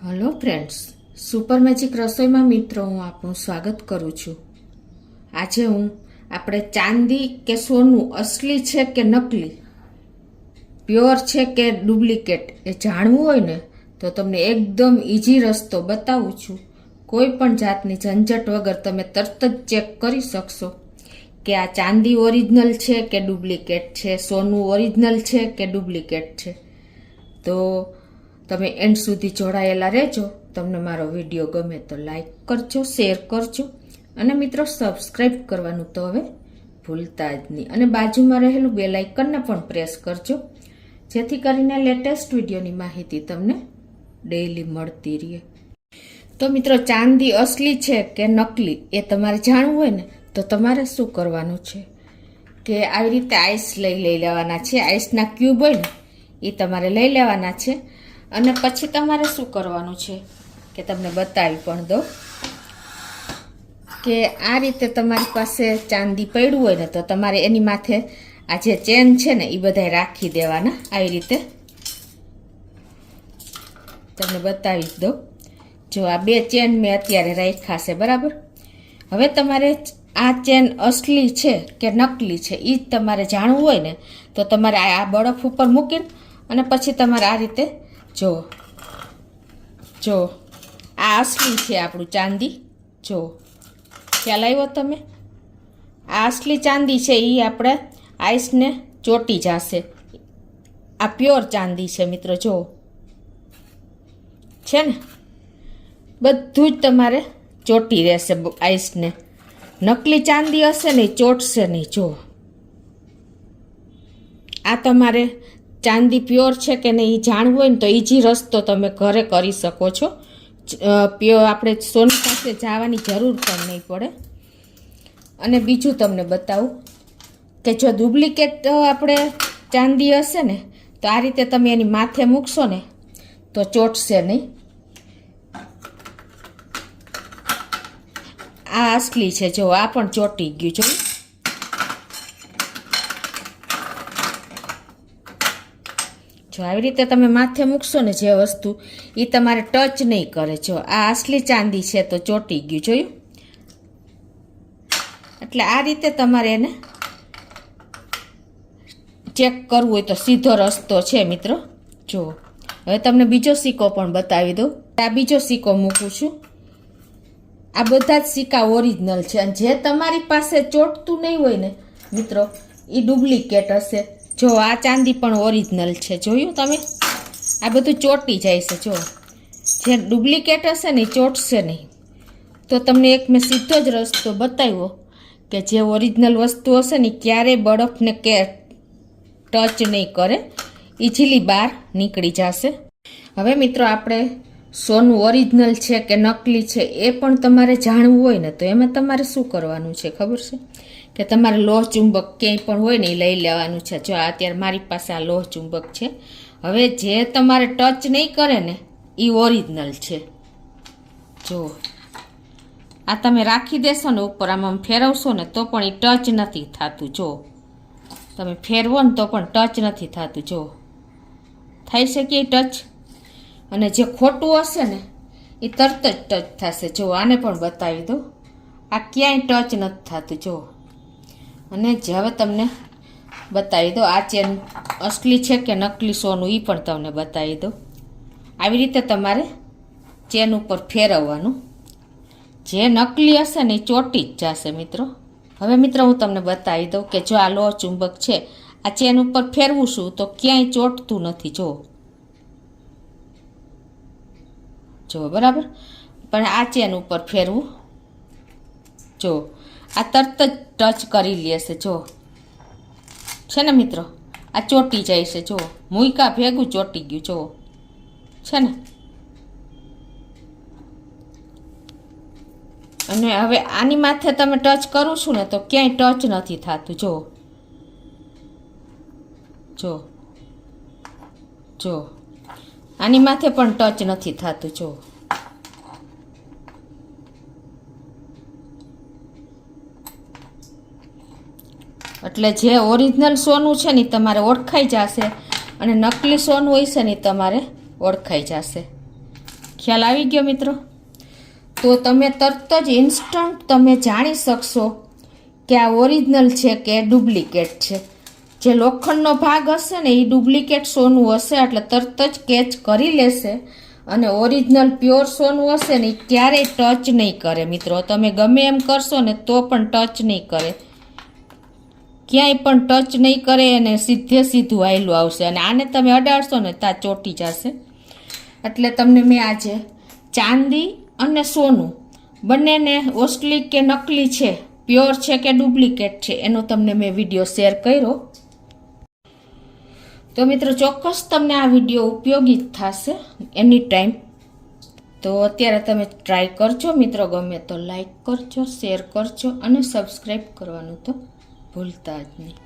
Hello friends, super magic રસોઈમાં મિત્રો હું આપનું સ્વાગત કરું છું। આજે આપણે ચાંદી કે સોનું અસલી છે કે નકલી, પ્યોર છે કે ડુપ્લિકેટ એ જાણવું હોય ને તો તમને એકદમ ઈઝી રસ્તો બતાવું છું। કોઈ પણ જાતની ઝંઝટ વગર તમે તરત જ ચેક કરી શકશો કે આ ચાંદી ઓરિજિનલ છે કે ડુપ્લિકેટ છે, સોનું ઓરિજિનલ છે કે ડુપ્લિકેટ છે। તો તમે એન્ડ સુધી જોડાયેલા રહેજો। તમને મારો વિડીયો ગમે તો લાઈક કરજો, શેર કરજો અને મિત્રો સબસ્ક્રાઈબ કરવાનું તો હવે ભૂલતા જ નહીં, અને બાજુમાં રહેલું બેલ આઇકનને પણ પ્રેસ કરજો જેથી કરીને લેટેસ્ટ વિડીયોની માહિતી તમને ડેઈલી મળતી રહે। તો મિત્રો, ચાંદી અસલી છે કે નકલી એ તમારે જાણવું હોય ને તો તમારે શું કરવાનું છે કે આવી રીતે આઈસ લઈ લેવાના છે। આઈસના ક્યુબ હોય ને એ તમારે લઈ લેવાના છે અને પછી તમારે શું કરવાનું છે કે તમને બતાવી પણ દો કે આ રીતે તમારી પાસે ચાંદી પડ્યું હોય ને તો તમારે એની માથે આ જે ચેન છે ને એ બધા રાખી દેવાના। આવી રીતે તમને બતાવી દો। જો આ બે ચેન મેં અત્યારે રાખ્યા છે, બરાબર। હવે તમારે આ ચેન અસલી છે કે નકલી છે એ જ તમારે જાણવું હોય ને તો તમારે આ બરફ ઉપર મૂકીને અને પછી તમારે આ રીતે જો આ અસલી છે આપણું ચાંદી। જો ખ્યાલ આવ્યો તમે? આ અસલી ચાંદી છે એ આપણે આઈસને ચોટી જશે। આ પ્યોર ચાંદી છે મિત્રો, જો છે ને બધું જ તમારે ચોટી રહેશે આઈસને। નકલી ચાંદી હશે ને ચોટશે નહીં। જો આ તમારે ચાંદી પ્યોર છે કે નહીં એ જાણવું હોય ને તો ઈઝી રસ્તો તમે ઘરે કરી શકો છો। પ્યોર આપણે સોની પાસે જવાની જરૂર પણ નહીં પડે। અને બીજું તમને બતાવું કે જો ડુપ્લિકેટ આપણે ચાંદી હશે ને તો આ રીતે તમે એની માથે મૂકશો ને તો ચોટશે નહીં। આ અસલી છે, જો આ પણ ચોટી ગયું। જો જો આવી રીતે તમે માથે મૂકશો ને જે વસ્તુ એ તમારે ટચ નહીં કરે। જો આ અસલી ચાંદી છે તો ચોટી ગયું, જોયું? એટલે આ રીતે તમારે એને ચેક કરવું હોય તો સીધો રસ્તો છે મિત્રો। જો હવે તમને બીજો સિક્કો પણ બતાવી દઉં। આ બીજો સિક્કો મૂકું છું। આ બધા જ સિક્કા ઓરિજિનલ છે અને જે તમારી પાસે ચોટતું નહીં હોય ને મિત્રો એ ડુપ્લિકેટ હશે। જો આ ચાંદી પણ ઓરિજિનલ છે, જોયું તમે? આ બધું ચોટી જાય છે। જો જે ડુપ્લિકેટ હશે ને એ ચોટશે નહીં। તો તમને એક મેં સીધો જ રસ્તો બતાવ્યો કે જે ઓરિજિનલ વસ્તુ હશે ને ક્યારેય બરફને કે ટચ નહીં કરે, ઇઝીલી બહાર નીકળી જશે। હવે મિત્રો, આપણે સોનું ઓરિજિનલ છે કે નકલી છે એ પણ તમારે જાણવું હોય ને તો એમાં તમારે શું કરવાનું છે ખબર છે કે તમારે લોહ ચુંબક ક્યાંય પણ હોય ને એ લઈ લેવાનું છે। જો અત્યારે મારી પાસે આ લોહ ચુંબક છે। હવે જે તમારે ટચ નહીં કરે ને એ ઓરિજિનલ છે। જો આ તમે રાખી દેશો ને ઉપર, આમ ફેરવશો ને તો પણ એ ટચ નથી થતું। જો તમે ફેરવો ને તો પણ ટચ નથી થતું। જો થાય છે કે ટચ? અને જે ખોટું હશે ને એ તરત જ ટચ થશે। જો આને પણ બતાવી દો, આ ક્યાંય ટચ નથી થતું। જો અને જે હવે તમને બતાવી દો આ ચેન અસલી છે કે નકલી સોનું એ પણ તમને બતાવી દો। આવી રીતે તમારે ચેન ઉપર ફેરવવાનું। જે નકલી હશે ને એ ચોટી જ જશે મિત્રો। હવે મિત્રો, હું તમને બતાવી દઉં કે જો આ લોહ ચુંબક છે આ ચેન ઉપર ફેરવું છું તો ક્યાંય ચોટતું નથી। જો બરાબર, પણ આ ચેન ઉપર ફેરવું, જો આ તરત જ ટચ કરી લેશે। જો છે ને મિત્રો, આ ચોટી જાય છે। જો મૂયકા ભેગું ચોટી ગયું, જો છે ને। અને હવે આની માથે તમે ટચ કરું છું ને તો ક્યાંય ટચ નથી થતું। જો આની માથે પણ ટચ નથી થતું। જો એટલે જે ઓરિજિનલ સોનું છે ને તમારે ઓળખાઈ જશે અને નકલી સોનું હોય છે ને તમારે ઓળખાઈ જશે। ખ્યાલ આવી ગયો મિત્રો? તો તમે તરત જ ઇન્સ્ટન્ટ તમે જાણી શકશો કે આ ઓરિજિનલ છે કે ડુપ્લિકેટ છે. જે લોખંડનો ભાગ હશે ને એ ડુપ્લિકેટ સોનું હશે એટલે તરત જ કેચ કરી લેશે, અને ઓરિજિનલ પ્યોર સોનું હશે ને એ ક્યારેય ટચ નહીં કરે મિત્રો. તમે ગમે એમ કરશો ને તો પણ ટચ નહીં કરે, ક્યાંય પણ ટચ નહીં કરે, અને સીધે સીધું આયલું આવશે. અને આને તમે અડાડશો ને ત્યાં ચોટી જશે. એટલે તમને મેં આજે ચાંદી અને સોનું બંનેને ઓસ્ટલી કે નકલી છે, પ્યોર છે કે ડુપ્લિકેટ છે, એનો તમને મેં વિડીયો શેર કર્યો. તો મિત્રો ચોક્કસ તમને આ વિડીયો ઉપયોગી થશે એની ટાઈમ. તો અત્યારે તમે ટ્રાય કરજો મિત્રો. ગમે તો લાઈક કરજો, શેર કરજો અને સબસ્ક્રાઈબ કરવાનું તો ભૂલતા જ નહીં.